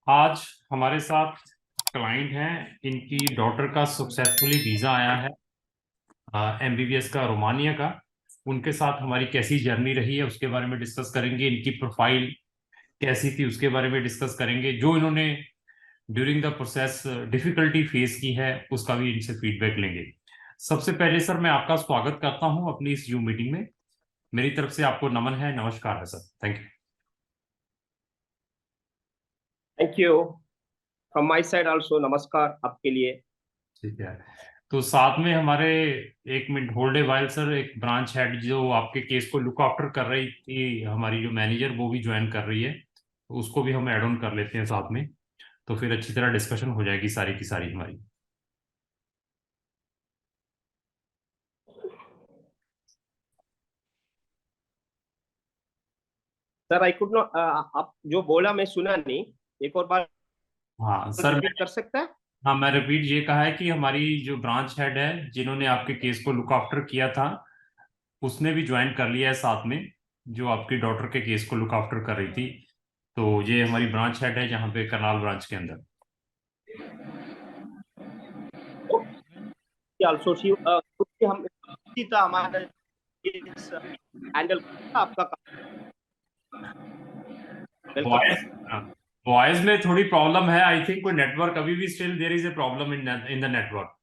आज हमारे साथ क्लाइंट हैं, इनकी डॉटर का सक्सेसफुली वीज़ा आया है एमबीबीएस का, रोमानिया का। उनके साथ हमारी कैसी जर्नी रही है उसके बारे में डिस्कस करेंगे, इनकी प्रोफाइल कैसी थी उसके बारे में डिस्कस करेंगे, जो इन्होंने during the process difficulty face की है उसका भी इनसे फीडबैक लेंगे। सबसे पहले सर मैं आपका स्वागत करता हूं अपनी इस जूम मीटिंग में। मेरी तरफ से आपको नमन है, नमस्कार है sir, thank you. Thank you from my side also. नमस्कार आपके लिए। ठीक है, तो साथ में हमारे, एक minute hold a while sir, एक ब्रांच हेड जो आपके केस को लुक आफ्टर कर रही थी, हमारी जो मैनेजर, वो भी ज्वाइन कर रही है, तो उसको भी हम ऐड ऑन कर लेते हैं साथ में, तो फिर अच्छी तरह डिस्कशन हो जाएगी सारी की सारी हमारी। सर आई कुड नॉट, आप जो बोला मैं सुना नहीं, एक और बार हाँ सर, रिपीट मैंने, कर सकता है? हाँ मैं रिपीट ये कहा है कि हमारी जो ब्रांच हेड है जिन्होंने आपके केस को लुक आफ्टर किया था, उसने भी ज्वाइन कर लिया है साथ में, जो आपकी डॉटर के केस को लुक आफ्टर कर रही थी। तो ये हमारी ब्रांच हेड है जहाँ पे करनाल ब्रांच के अंदर। आल्सो शी हम इसी तरह हमारा हैंडल आपका काम। वेलकम। वॉइस, वॉइस में थोड़ी प्रॉब्लम है, आई थिंक कोई नेटवर्क, अभी भी still there is a problem in the network.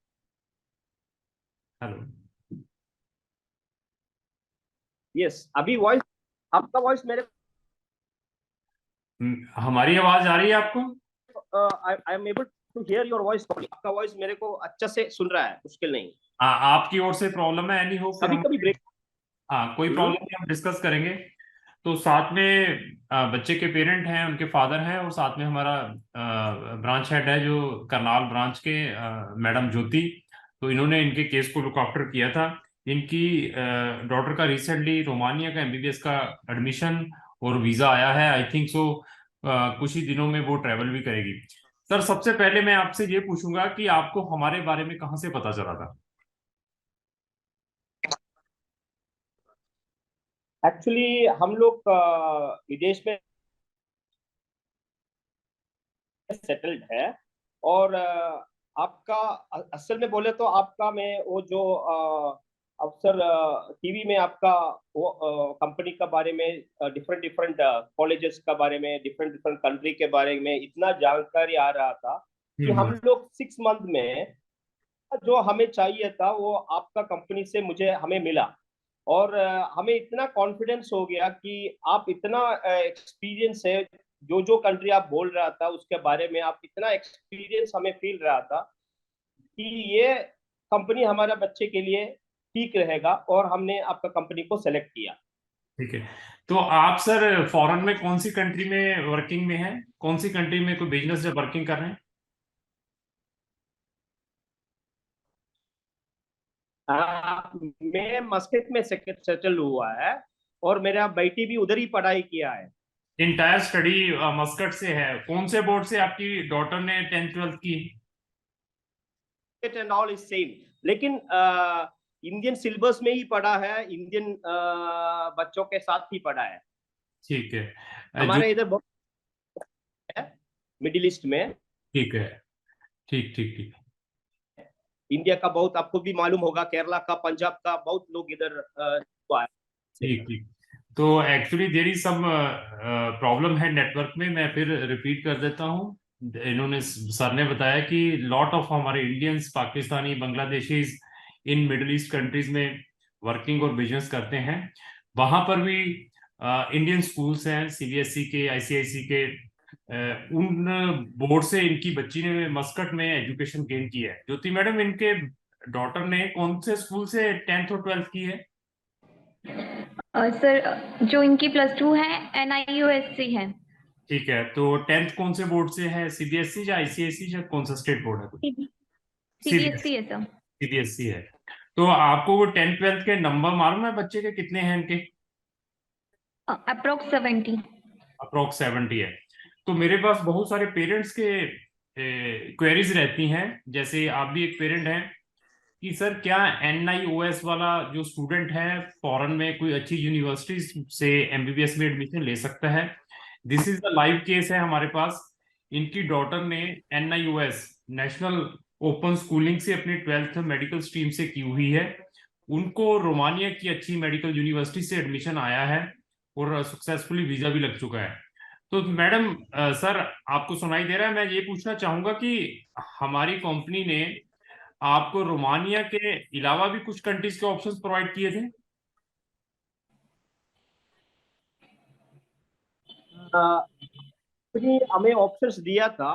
Hello. Yes, अभी वॉइस, आपका वॉइस मेरे हमारी आवाज आ रही है आपको? I am able to hear your voice. आपका वॉइस मेरे को अच्छा से सुन रहा है, मुश्किल नहीं। आपकी ओर से प्रॉब्लम है, एनी हो, फिर कभी हम, कभी ब्रेक। हाँ कोई प्रॉब्लम नहीं, हम डिस्कस करेंगे। तो साथ में बच्चे के पेरेंट हैं, उनके फादर हैं, और साथ में हमारा ब्रांच हेड है जो करनाल ब्रांच के, मैडम ज्योति। तो इन्होंने इनके केस को लुक आफ्टर किया था। इनकी डॉटर का रिसेंटली रोमानिया का एमबीबीएस का एडमिशन और वीज़ा आया है, आई थिंक सो कुछ ही दिनों में वो ट्रैवल भी करेगी। सर सबसे पहले मैं आपसे ये पूछूंगा कि आपको हमारे बारे में कहाँ से पता चला था? एक्चुअली हम लोग विदेश में सेटल्ड है। और आपका असल में बोले तो आपका मैं वो जो अफसर टीवी में आपका वो कंपनी का बारे में, डिफरेंट डिफरेंट कॉलेजेस का बारे में, डिफरेंट डिफरेंट कंट्री के बारे में इतना जानकारी आ रहा था कि हम हम्म। लोग 6 मंथ में जो हमें चाहिए था वो आपका कंपनी से मुझे हमें मिला। और हमें इतना कॉन्फिडेंस हो गया कि आप इतना एक्सपीरियंस है, जो जो कंट्री आप बोल रहा था उसके बारे में आप इतना एक्सपीरियंस हमें फील रहा था कि ये कंपनी हमारा बच्चे के लिए ठीक रहेगा, और हमने आपका कंपनी को सेलेक्ट किया। ठीक है, तो आप सर फॉरेन में कौन सी कंट्री में वर्किंग में हैं, कौन सी कंट्री में कोई बिजनेस जब वर्किंग कर रहे हैं? मैं मस्कट में सेटल हुआ है, और मेरा बेटी भी उधर ही पढ़ाई किया है। इंटायर स्टडी मस्कट से है। कौन से बोर्ड से आपकी डॉटर ने 10th 12th की? एंड ऑल इज सेम, लेकिन इंडियन सिलेबस में ही पढ़ा है, इंडियन बच्चों के साथ ही पढ़ा है। ठीक है, जो, हमारे इधर बहुत है, मिडिल ईस्ट में। ठीक है, ठीक ठीक ठीक। इंडिया का बहुत आपको भी मालूम होगा, केरला का, पंजाब का बहुत लोग इधर हुआ है। ठीक ठीक। तो actually there is some problem है नेटवर्क में, मैं फिर रिपीट कर देता हूँ। इन्होंने, सर ने बताया कि लॉट ऑफ हमारे Indians, Pakistani, Bangladeshis in middle east countries में वर्किंग और बिजनेस करते हैं। वहां पर भी इंडियन स्कूल्स हैं, सीबीएसई के, आईसीआईसी के, उन बोर्ड से इनकी बच्ची ने मस्कट में एजुकेशन गेन की है। ज्योति मैडम, इनके डॉटर ने कौन से स्कूल से 10th और 12th की है? सर जो इनकी +2 है NIUSC है। ठीक है, तो 10th कौन से बोर्ड से है, सीबीएसई या आईसीआईसी या कौन सा स्टेट बोर्ड है कोई? CBSE है सर। सीबीएसई है। तो आपको वो 10th 12th के नंबर मालूम है बच्चे के कितने हैं इनके? अप्रोक्स 70। अप्रोक्स 70 है। तो मेरे पास बहुत सारे पेरेंट्स के क्वेरीज रहती हैं, जैसे आप भी एक पेरेंट हैं, कि सर क्या NIOS वाला जो स्टूडेंट है फॉरेन में कोई अच्छी यूनिवर्सिटी से एमबीबीएस में एडमिशन ले सकता है? This is the live case है हमारे पास। इनकी डॉटर ने NIOS नेशनल ओपन स्कूलिंग से अपनी 12th मेडिकल स्ट्रीम से की हुई है। उनको रोमानिया की अच्छी मेडिकल यूनिवर्सिटी से एडमिशन आया है और सक्सेसफुली वीजा भी लग चुका है। तो मैडम, सर आपको सुनाई दे रहा है? मैं ये पूछना चाहूंगा कि हमारी कंपनी ने आपको रोमानिया के अलावा भी कुछ कंट्रीज के ऑप्शंस प्रोवाइड किए थे? कंपनी हमें ऑप्शंस दिया था।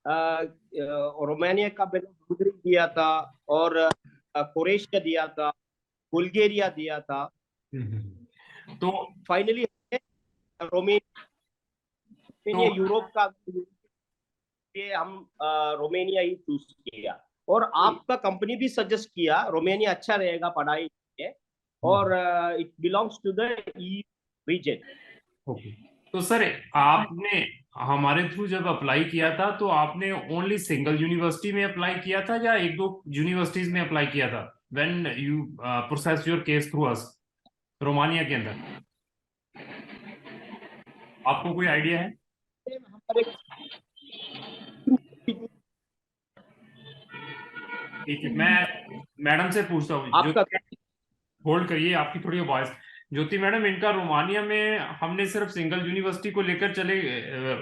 रोमानिया का मैंने हंगरी दिया था, और क्रोएशिया दिया था, बुल्गारिया दिया था। तो फाइनली रोमेनिया यूरोप का ये हम रोमेनिया ही चूज किया। और आपका कंपनी भी सजेस्ट किया रोमेनिया अच्छा रहेगा पढ़ाई के लिए, और it belongs to the region. Okay. तो सर, आपने हमारे थ्रू जब अप्लाई किया था तो आपने ओनली सिंगल यूनिवर्सिटी में अप्लाई किया था या एक दो यूनिवर्सिटीज में अप्लाई किया था when you process your case through us Romania के अंदर? आपको कोई आइडिया है? हमारे ठीक है, मैं मैडम से पूछता हूँ। आपका होल्ड करिए, आपकी थोड़ी वॉइस। ज्योति मैडम, इनका रोमानिया में हमने सिर्फ सिंगल यूनिवर्सिटी को लेकर चले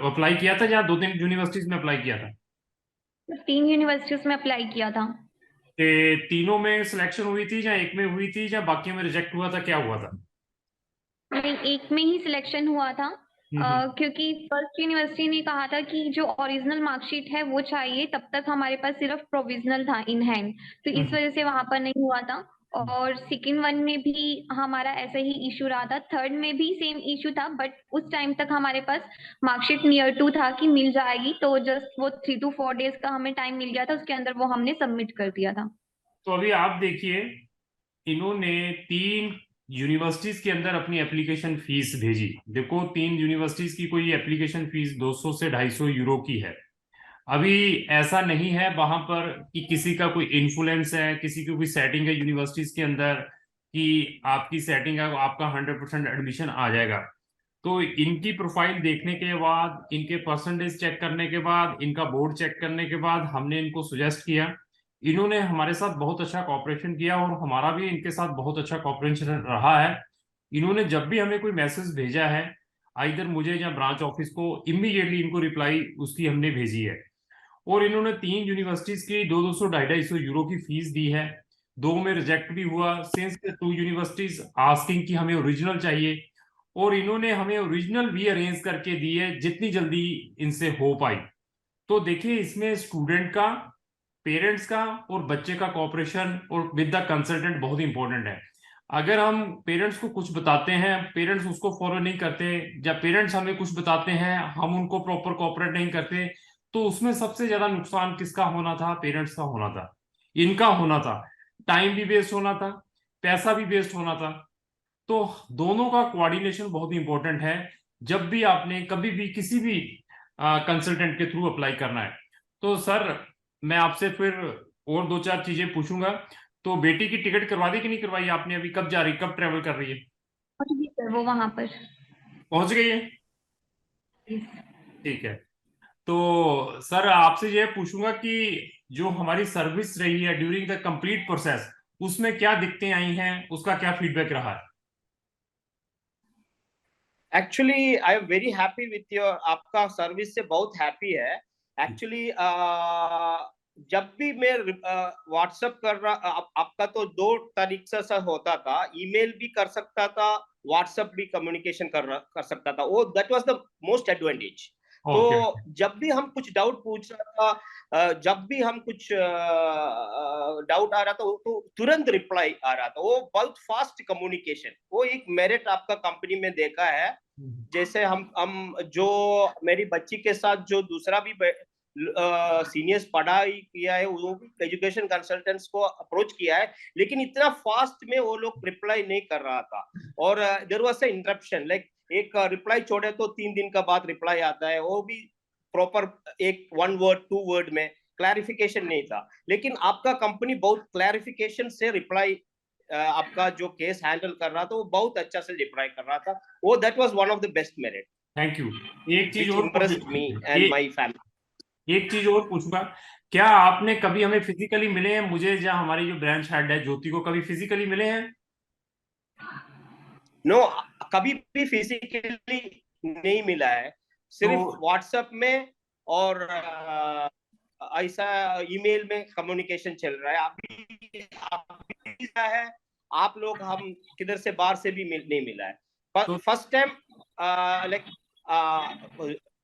अप्लाई किया था या दो तीन यूनिवर्सिटीज में अप्लाई किया था? 3 यूनिवर्सिटीज में अप्लाई किया था। कि तीनों में सिलेक्शन हुई थी या एक में हुई थी या बाकी में रिजेक्ट हुआ था, क्या हुआ था? नहीं, एक में ही सिलेक्शन हुआ था। क्योंकि फर्स्ट यूनिवर्सिटी ने कहा था कि जो ओरिजिनल मार्कशीट है वो चाहिए, तब तक हमारे पास सिर्फ प्रोविजनल था इन हैंड, तो इस वजह से वहां पर नहीं हुआ था। और सेकेंड वन में भी हमारा ऐसा ही इशू रहा था, थर्ड में भी सेम इशू था, बट उस टाइम तक हमारे पास मार्कशीट नियर टू था कि मिल जाएगी, तो जस्ट वो 3 to 4 डेज का हमें टाइम मिल गया था, उसके अंदर वो हमने सबमिट कर दिया था। तो अभी आप देखिए, इन्होंने 3 यूनिवर्सिटीज के अंदर अपनी एप्लीकेशन फीस भेजी। देखो, 3 यूनिवर्सिटीज की कोई एप्लीकेशन फीस 200 से 250 यूरो की है। अभी ऐसा नहीं है वहां पर कि किसी का कोई इन्फ्लुएंस है, किसी की कोई सेटिंग है यूनिवर्सिटीज के अंदर कि आपकी सेटिंग है, आपका 100% एडमिशन आ जाएगा। तो इनकी प्रोफाइल देखने के बाद, इनके परसेंटेज चेक करने के बाद, इनका बोर्ड चेक करने के बाद हमने इनको सुजेस्ट किया। इन्होंने हमारे साथ बहुत अच्छा कॉपरेशन किया और हमारा भी इनके साथ बहुत अच्छा कॉपरेशन रहा है। इन्होंने जब भी हमें कोई मैसेज भेजा है, आइदर मुझे या ब्रांच ऑफिस को, इमीडिएटली इनको रिप्लाई उसकी हमने भेजी है। और इन्होंने 3 यूनिवर्सिटीज की 200 250 यूरो की फीस दी है। 2 में रिजेक्ट भी हुआ सिंस 2 यूनिवर्सिटीज आस्किंग कि हमें ओरिजिनल चाहिए, और इन्होंने हमें ओरिजिनल भी अरेंज करके दी है जितनी जल्दी इनसे हो पाई। तो देखिए, इसमें स्टूडेंट का, पेरेंट्स का और बच्चे का कॉपरेशन और विद द कंसल्टेंट बहुत इंपॉर्टेंट है। अगर हम पेरेंट्स को कुछ बताते हैं, पेरेंट्स उसको फॉलो नहीं करते, या पेरेंट्स हमें कुछ बताते हैं, हम उनको प्रॉपर कॉपरेट नहीं करते, तो उसमें सबसे ज्यादा नुकसान किसका होना था? पेरेंट्स का होना था, इनका होना था। टाइम भी वेस्ट होना था, पैसा भी वेस्ट होना था। तो दोनों का कोऑर्डिनेशन बहुत इंपॉर्टेंट है जब भी आपने कभी भी किसी भी कंसल्टेंट के थ्रू अप्लाई करना है। तो सर, मैं आपसे फिर और 2-4 चीजें पूछूंगा। तो बेटी की टिकट करवा दी कि नहीं करवाई आपने? अभी कब जा रही, कब ट्रेवल कर रही है? सर वो वहां पर पहुंच गई है? ठीक है। तो सर, आपसे यह पूछूंगा कि जो हमारी सर्विस रही है ड्यूरिंग द कंप्लीट प्रोसेस, उसमें क्या दिक्कतें आई हैं, उसका क्या फीडबैक रहा है? Actually I am very happy with your, आपका सर्विस से बहुत हैप्पी है। एक्चुअली जब भी मैं व्हाट्सएप कर रहा, आपका तो 2 तरीके से होता था, ईमेल भी कर सकता था, व्हाट्सएप भी कम्युनिकेशन कर सकता था, वो that was the most advantage. तो ओके। जब भी हम कुछ डाउट पूछ रहा था, जब भी हम कुछ डाउट आ रहा था, तो तुरंत रिप्लाई आ रहा था, वो बहुत फास्ट कम्युनिकेशन, वो एक मेरिट आपका कंपनी में देखा है। जैसे हम जो मेरी बच्ची के साथ जो दूसरा भी सीनियर्स पढ़ाई किया है, वो भी एजुकेशन कंसल्टेंट्स को अप्रोच किया है, लेकिन इतना फास्ट में वो लोग रिप्लाई नहीं कर रहा था। और there was a interruption, like एक रिप्लाई छोड़े तो 3 दिन का बाद रिप्लाई आता है, वो भी प्रॉपर एक 1 वर्ड 2 वर्ड में क्लैरिफिकेशन नहीं था। लेकिन आपका कंपनी बहुत क्लैरिफिकेशन से रिप्लाई, आपका जो केस हैंडल कर रहा था वो बहुत अच्छा से रिप्लाई कर रहा था, वो that was one of the best merit. Thank you. एक चीज which और impressed me and my family. एक चीज और पूछूंगा, क्या आपने कभी हमें फिजिकली मिले हैं, मुझे या हमारी जो ब्रांच हेड है ज्योति को कभी फिजिकली मिले हैं? नो, कभी भी फिजिकली नहीं मिला है, सिर्फ तो व्हाट्सएप में और ऐसा ईमेल में कम्युनिकेशन चल रहा है। अभी है, आप लोग हम किधर से बाहर से भी नहीं मिला है। फर्स्ट टाइम लाइक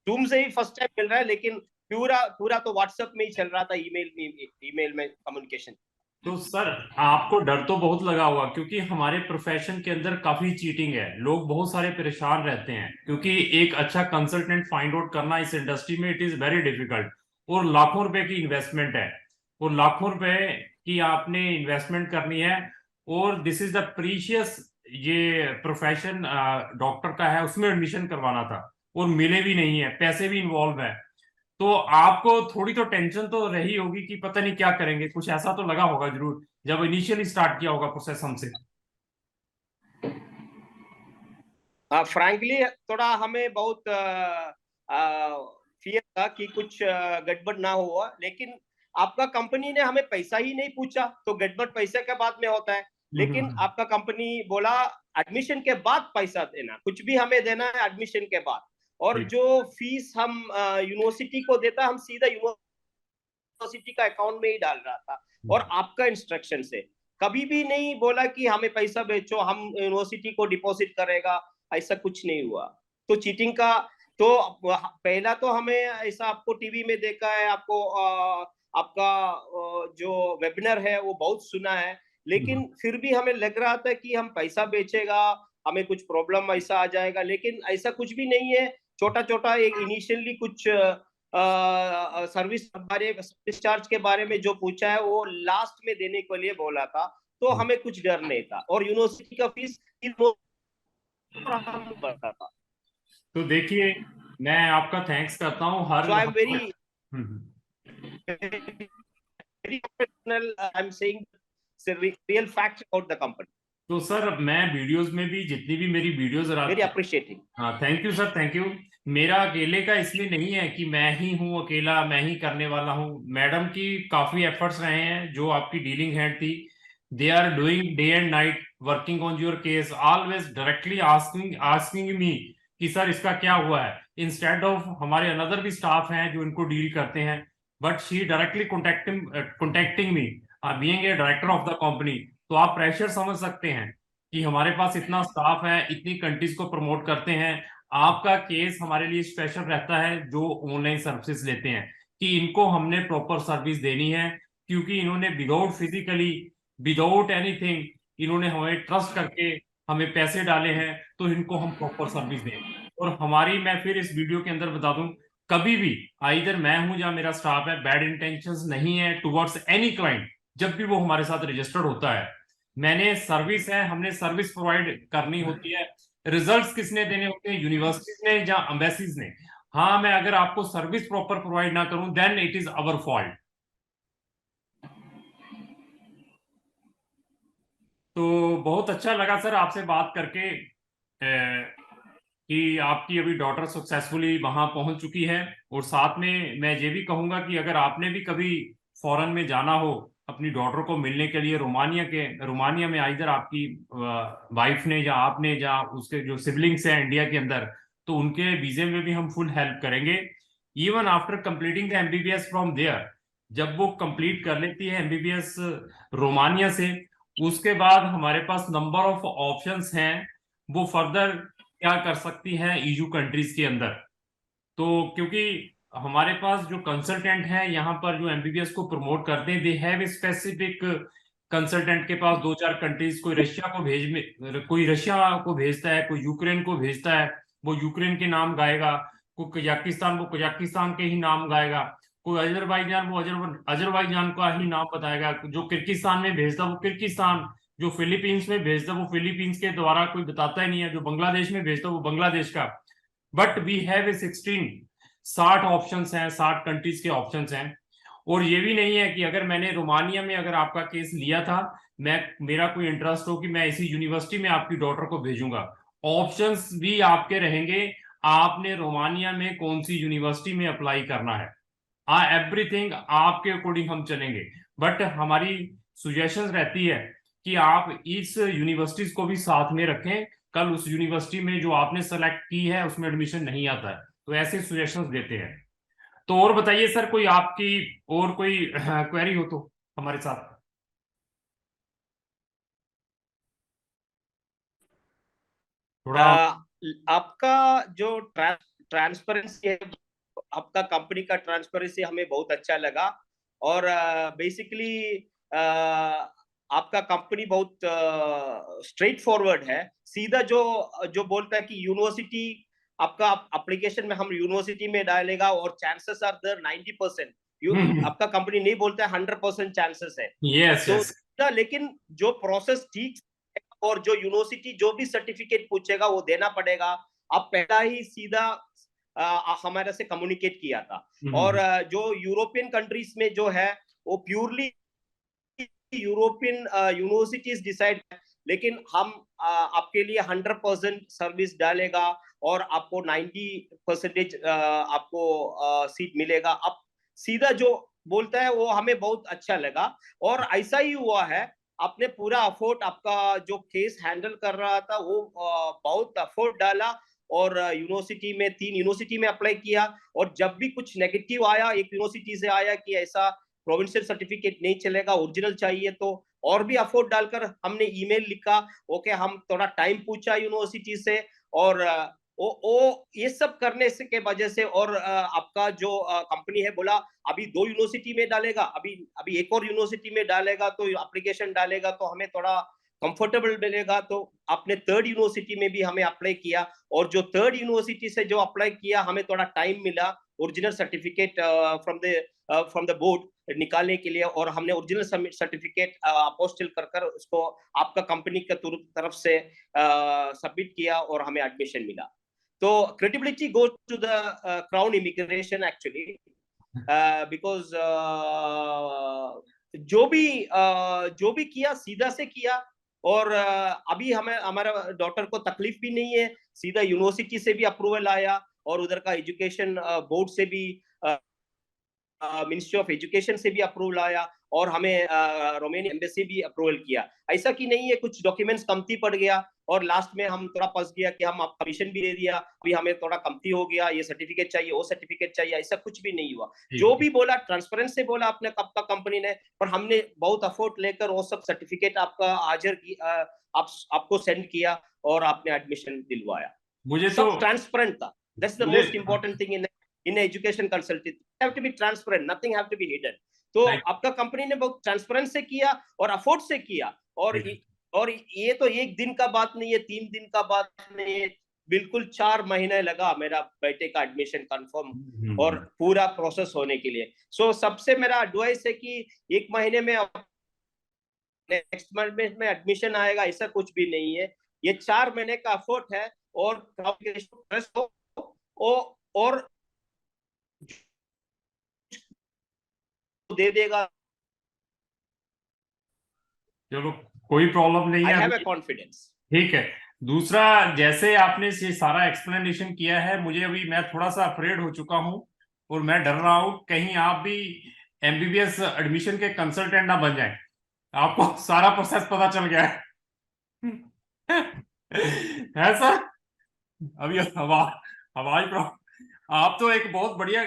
जूम से ही फर्स्ट टाइम मिल रहा है, लेकिन पूरा पूरा तो व्हाट्सएप में ही चल रहा था, ईमेल में कम्युनिकेशन। तो सर, आपको डर तो बहुत लगा होगा, क्योंकि हमारे प्रोफेशन के अंदर काफी चीटिंग है, लोग बहुत सारे परेशान रहते हैं, क्योंकि एक अच्छा कंसल्टेंट फाइंड आउट करना इस इंडस्ट्री में इट इज वेरी डिफिकल्ट। और लाखों रुपए की इन्वेस्टमेंट है, और लाखों रुपए की आपने इन्वेस्टमेंट करनी है। और दिस इज द प्रीशियस, ये प्रोफेशन डॉक्टर का है, उसमें एडमिशन करवाना था और मिले भी नहीं है, पैसे भी इन्वॉल्व है। तो आपको थोड़ी तो टेंशन तो रही होगी कि पता नहीं क्या करेंगे, कुछ ऐसा तो लगा होगा जरूर जब इनिशियली स्टार्ट किया होगा प्रोसेस हमसे। फ्रैंकली थोड़ा हमें बहुत फियर था कि कुछ गड़बड़ ना हुआ, लेकिन आपका कंपनी ने हमें पैसा ही नहीं पूछा, तो गड़बड़ पैसे के बाद में होता है। लेकिन आपका कंपनी बोला एडमिशन के बाद पैसा देना, कुछ भी हमें देना है एडमिशन के बाद। और जो फीस हम यूनिवर्सिटी को देता, हम सीधा यूनिवर्सिटी का अकाउंट में ही डाल रहा था, और आपका इंस्ट्रक्शन से कभी भी नहीं बोला कि हमें पैसा भेजो, हम यूनिवर्सिटी को डिपॉजिट करेगा, ऐसा कुछ नहीं हुआ। तो चीटिंग का तो पहला तो हमें ऐसा आपको टीवी में देखा है, आपको आपका जो वेबिनार है वो बहुत सुना है, लेकिन फिर भी हमें लग रहा था कि हम पैसा बेचेगा, हमें कुछ प्रॉब्लम ऐसा आ जाएगा, लेकिन ऐसा कुछ भी नहीं है। छोटा छोटा एक इनिशियली कुछ सर्विस चार्ज के बारे में जो पूछा है वो लास्ट में देने के लिए बोला था, तो हमें कुछ डर नहीं था, और यूनिवर्सिटी का फीस हम भरता था। तो देखिए, मैं आपका थैंक्स करता हूँ हर so I am very hmm. Professional, I am saying real fact about the company. तो सर, मैं वीडियोस में भी, जितनी भी मेरी वीडियोस वेरी अप्रिशिएटिंग। हाँ, thank you sir, thank you. मेरा अकेले का इसलिए नहीं है कि मैं ही हूँ अकेला, मैं ही करने वाला हूँ। मैडम की काफी एफर्ट्स रहे हैं, जो आपकी डीलिंग हेड थी, they are doing day and night working on your case, always directly asking asking me कि सर इसका क्या हुआ है, इंस्टेड ऑफ हमारे अनदर भी स्टाफ हैं जो इनको डील करते हैं, but she directly contacting me being a director of the company. तो आप प्रेशर समझ सकते हैं कि हमारे पास इतना स्टाफ है, इतनी कंट्रीज को प्रमोट करते हैं। आपका केस हमारे लिए स्पेशल रहता है जो ऑनलाइन सर्विसेज लेते हैं, कि इनको हमने प्रॉपर सर्विस देनी है, क्योंकि इन्होंने विदाउट फिजिकली, विदाउट एनीथिंग, इन्होंने हमें ट्रस्ट करके हमें पैसे डाले हैं, तो इनको हम प्रॉपर सर्विस दें। और हमारी, मैं फिर इस वीडियो के अंदर बता दूं, कभी भी आइदर मैं हूं या मेरा स्टाफ है, बैड इंटेंशंस नहीं है टुवर्ड्स एनी क्लाइंट। जब भी वो हमारे साथ रजिस्टर्ड होता है, मैंने सर्विस है, हमने सर्विस प्रोवाइड करनी होती है। रिजल्ट्स किसने देने होते हैं, यूनिवर्सिटीज ने या एम्बेसीज ने। हाँ, मैं अगर आपको सर्विस प्रॉपर प्रोवाइड ना करूं, then it is our fault. तो बहुत अच्छा लगा सर आपसे बात करके, कि आपकी अभी डॉटर सक्सेसफुली वहां पहुंच चुकी है। और साथ में मैं ये भी कहूंगा कि अगर आपने भी कभी फॉरेन में जाना हो अपनी डॉटर को मिलने के लिए, रोमानिया में आइदर आपकी वाइफ ने या आपने या उसके जो सिबलिंग्स हैं इंडिया के अंदर, तो उनके वीजे में भी हम फुल हेल्प करेंगे, even after completing the MBBS from there. जब वो कंप्लीट कर लेती है एमबीबीएस रोमानिया से, उसके बाद हमारे पास नंबर ऑफ ऑप्शंस हैं, वो फर्दर क्या कर सकती हैं ईयू कंट्रीज के अंदर। तो क्योंकि हमारे पास जो कंसल्टेंट हैं यहाँ पर जो एमबीबीएस को प्रमोट करते हैं, दे हैव स्पेसिफिक कंसल्टेंट के पास दो चार कंट्रीज, कोई रशिया को भेजता है, कोई यूक्रेन को भेजता है, वो यूक्रेन के नाम गाएगा, कोई कजाकिस्तान, वो कजाकिस्तान के ही नाम गाएगा, कोई अजरबैजान, वो अजरबैजान का ही नाम बताएगा, जो किर्गिस्तान में भेजता वो किर्गिस्तान, जो फिलीपींस में भेजता वो फिलीपींस के द्वारा कोई बताता ही नहीं है, जो बांग्लादेश में भेजता वो बांग्लादेश का। But we have a 60 options हैं, 60 कंट्रीज के ऑप्शंस हैं। और ये भी नहीं है कि अगर मैंने रोमानिया में अगर आपका केस लिया था, मेरा कोई इंटरेस्ट हो कि मैं इसी यूनिवर्सिटी में आपकी डॉटर को भेजूंगा, ऑप्शंस भी आपके रहेंगे। आपने रोमानिया में कौन सी यूनिवर्सिटी में अप्लाई करना है, एवरीथिंग आपके अकॉर्डिंग हम चलेंगे। बट हमारी सुजेशंस रहती है कि आप इस यूनिवर्सिटीज को भी साथ में रखें, कल उस यूनिवर्सिटी में जो आपने सेलेक्ट की है उसमें एडमिशन नहीं आता है, तो ऐसे सुजेशंस देते हैं। तो और बताइए सर, कोई आपकी और कोई क्वेरी हो तो हमारे साथ। थोड़ा आपका जो ट्रांसपेरेंसी है, आपका कंपनी का ट्रांसपेरेंसी हमें बहुत अच्छा लगा। और बेसिकली आपका कंपनी बहुत स्ट्रेट फॉरवर्ड है, सीधा जो जो बोलता है कि यूनिवर्सिटी, आपका एप्लीकेशन में हम यूनिवर्सिटी में डालेगा और चांसेस आर देयर 90%। आपका कंपनी नहीं बोलता है 100% चांसेस है। यस तो यस। लेकिन जो प्रोसेस ठीक, और जो यूनिवर्सिटी जो भी सर्टिफिकेट पूछेगा वो देना पड़ेगा। आप पहला ही सीधा हमारे से कम्युनिकेट किया था। और जो यूरोपियन कंट्रीज में जो है वो प्योरली यूरोपियन यूनिवर्सिटीज डिसाइड, लेकिन हम आपके लिए 100% सर्विस डालेगा और आपको 90% आपको सीट मिलेगा। अब सीधा जो बोलता है वो हमें बहुत अच्छा लगा, और ऐसा ही हुआ है। आपने पूरा अफोर्ट, आपका जो केस हैंडल कर रहा था वो बहुत अफोर्ट डाला, और यूनिवर्सिटी में 3 यूनिवर्सिटी में अप्लाई किया। और जब भी कुछ नेगेटिव आया, एक यूनिवर्सिटी से आया कि ऐसा प्रोविंशियल सर्टिफिकेट नहीं चलेगा, ओरिजिनल चाहिए, तो और भी अफोर्ट डालकर हमने ईमेल लिखा। ओके, हम थोड़ा टाइम पूछा यूनिवर्सिटी से, और वो ये सब करने से के वजह से, और आपका जो कंपनी है बोला अभी 2 यूनिवर्सिटी में डालेगा, अभी अभी एक और यूनिवर्सिटी में डालेगा, तो एप्लीकेशन डालेगा तो हमें थोड़ा कंफर्टेबल मिलेगा। तो आपने 3rd यूनिवर्सिटी में भी हमें अप्लाई किया, और जो 3rd यूनिवर्सिटी से जो अप्लाई किया हमें थोड़ा टाइम मिला original certificate from the board निकालने के लिए, और हमने ओरिजिनल सर्टिफिकेट अपोस्टिल कर कर उसको आपका कंपनी के तरफ से सबमिट किया, और हमें एडमिशन मिला। तो credibility goes to the Crown Immigration actually, because जो भी किया सीधा से किया। और अभी हमें हमारा डॉटर को तकलीफ भी नहीं है, सीधा यूनिवर्सिटी से भी अप्रूवल आया, और उधर का एजुकेशन बोर्ड से भी, मिनिस्ट्री ऑफ एजुकेशन से भी अप्रूवल आया, और हमें रोमानिया एम्बेसी भी अप्रूवल किया। ऐसा कि नहीं है कुछ डॉक्यूमेंट्स कमती पड़ गया, और लास्ट में हम थोड़ा फंस गया कि हम कमीशन भी दे दिया, अभी हमें थोड़ा कमती हो गया, ये सर्टिफिकेट चाहिए, वो सर्टिफिकेट चाहिए, ऐसा कुछ भी नहीं हुआ। जो भी बोला ट्रांसपेरेंस से बोला आपने आपका कंपनी ने, और हमने बहुत अफोर्ट लेकर वो सब सर्टिफिकेट आपका हाजिर की, आपको सेंड किया, और आपने एडमिशन दिलवाया। मुझे सब तो ट्रांसपेरेंट था। That's the most important thing in education consultancy, have to be transparent, nothing have to be hidden. तो आपका कंपनी ने बहुत ट्रांसपेरेंट से किया और अफोर्ड से किया, और ये तो एक दिन का बात नहीं है, 3 दिन का बात नहीं है, बिल्कुल 4 महीने लगा मेरा बेटे का एडमिशन कंफर्म और पूरा प्रोसेस होने के लिए। सो सबसे मेरा एडवाइस है कि 1 महीने में नेक्स्ट मंथ में एडमिशन आएगा, ऐसा कुछ भी नहीं है। ये 4 महीने का एफर्ट है, और और दे देगा। चलो, कोई प्रॉब्लम नहीं आई है, हैव ए कॉन्फिडेंस। ठीक है। दूसरा, जैसे आपने ये सारा एक्सप्लेनेशन किया है, मुझे अभी मैं थोड़ा सा अफ्रेड हो चुका हूँ, और मैं डर रहा हूँ कहीं आप भी एमबीबीएस एडमिशन के कंसल्टेंट ना बन जाए। आपको सारा प्रोसेस पता चल गया है सर? अभी आवाज आप तो एक बहुत बढ़िया,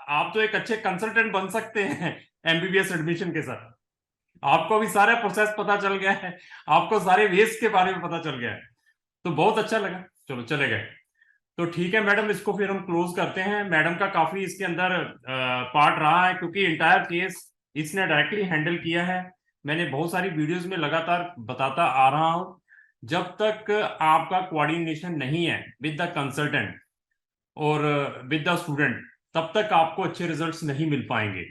आप तो एक अच्छे कंसल्टेंट बन सकते हैं एमबीबीएस एडमिशन के साथ। आपको भी सारा प्रोसेस पता चल गया है, आपको सारे वेज के बारे में पता चल गया है, तो बहुत अच्छा लगा। चलो, चले गए तो ठीक है मैडम, इसको फिर हम क्लोज करते हैं। मैडम का काफी इसके अंदर पार्ट रहा है, क्योंकि इंटायर केस इसने डायरेक्टली हैंडल किया है। मैंने बहुत सारी वीडियोस में लगातार बताता आ रहा हूं, जब तक आपका कोऑर्डिनेशन नहीं है विद द कंसल्टेंट और विद द स्टूडेंट, तब तक आपको अच्छे रिजल्ट्स नहीं मिल पाएंगे।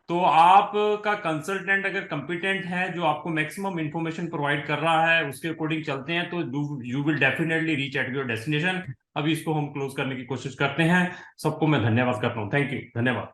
तो आपका कंसल्टेंट अगर कंपिटेंट है, जो आपको मैक्सिमम इंफॉर्मेशन प्रोवाइड कर रहा है, उसके अकॉर्डिंग चलते हैं, तो you will definitely reach at your destination. अभी इसको हम क्लोज करने की कोशिश करते हैं। सबको मैं धन्यवाद करता हूँ। थैंक यू, धन्यवाद।